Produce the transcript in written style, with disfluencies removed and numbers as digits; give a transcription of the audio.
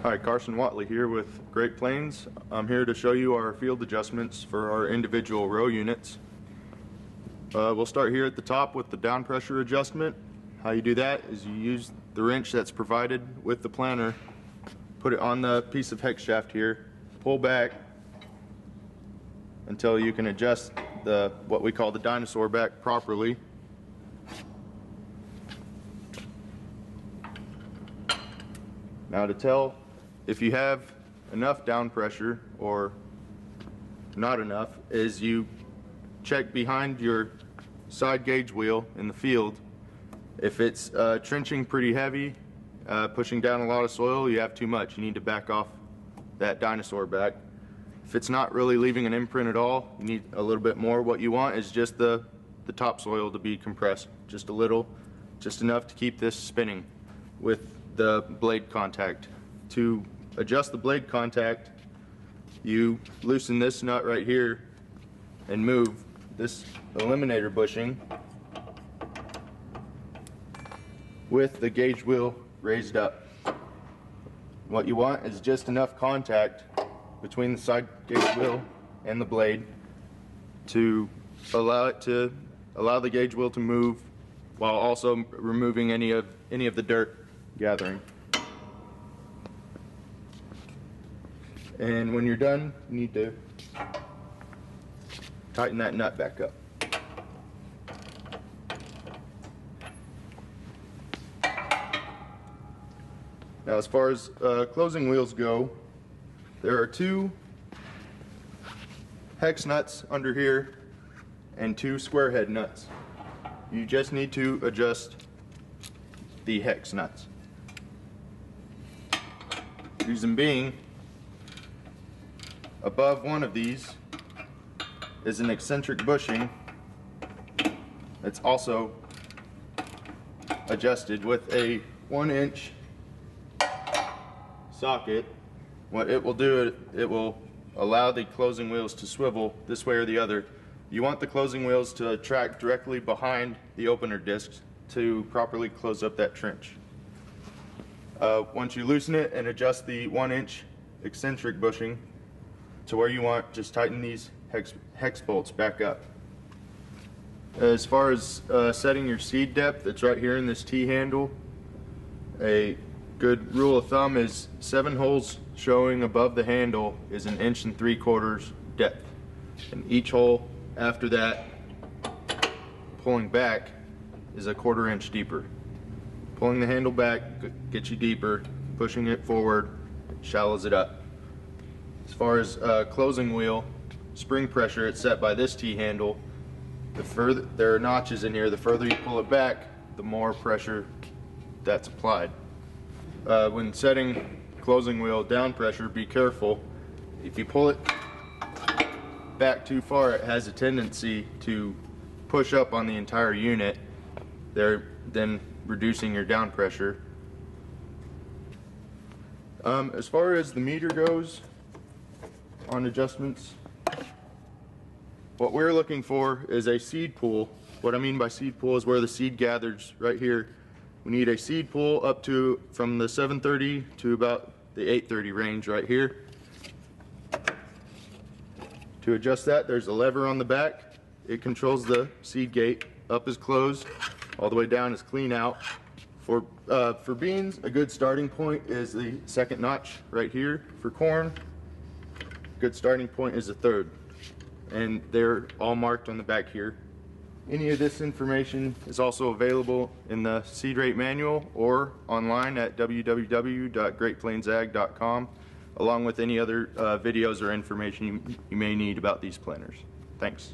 Hi, Carson Watley here with Great Plains. I'm here to show you our field adjustments for our individual row units. We'll start here at the top with the down pressure adjustment. How you do that is you use the wrench that's provided with the planter, put it on the piece of hex shaft here, pull back until you can adjust what we call the dinosaur back properly. Now to tell if you have enough down pressure or not enough is you check behind your side gauge wheel in the field. If it's trenching pretty heavy, pushing down a lot of soil, you have too much. You need to back off that dinosaur back. If it's not really leaving an imprint at all, you need a little bit more. What you want is just the topsoil to be compressed, just a little, just enough to keep this spinning with the blade contact. To adjust the blade contact, you loosen this nut right here and move this eliminator bushing with the gauge wheel raised up. What you want is just enough contact between the side gauge wheel and the blade to allow the gauge wheel to move while also removing any of the dirt gathering. And when you're done, you need to tighten that nut back up. Now, as far as closing wheels go, there are two hex nuts under here and two square head nuts. You just need to adjust the hex nuts. Reason being, above one of these is an eccentric bushing that's also adjusted with a 1-inch socket. What it will do, it will allow the closing wheels to swivel this way or the other. You want the closing wheels to track directly behind the opener discs to properly close up that trench. Once you loosen it and adjust the 1-inch eccentric bushing to where you want, just tighten these hex bolts back up. As far as setting your seed depth, it's right here in this T-handle. A good rule of thumb is 7 holes showing above the handle is 1 3/4 depth, and each hole after that, pulling back, is 1/4 inch deeper. Pulling the handle back gets you deeper, pushing it forward shallows it up. As far as closing wheel spring pressure, it's set by this T-handle. There are notches in here. The further you pull it back, the more pressure that's applied. When setting closing wheel down pressure, be careful. If you pull it back too far, it has a tendency to push up on the entire unit, then reducing your down pressure. As far as the meter goes on adjustments, what we're looking for is a seed pool. What I mean by seed pool is where the seed gathers right here. We need a seed pool up to from the 730 to about the 830 range right here. To adjust that, there's a lever on the back. It controls the seed gate. Up is closed, all the way down is clean out. For beans, a good starting point is the 2nd notch right here. For corn, a good starting point is the 3rd. And they're all marked on the back here. Any of this information is also available in the seed rate manual or online at www.greatplainsag.com, along with any other videos or information you may need about these planters. Thanks.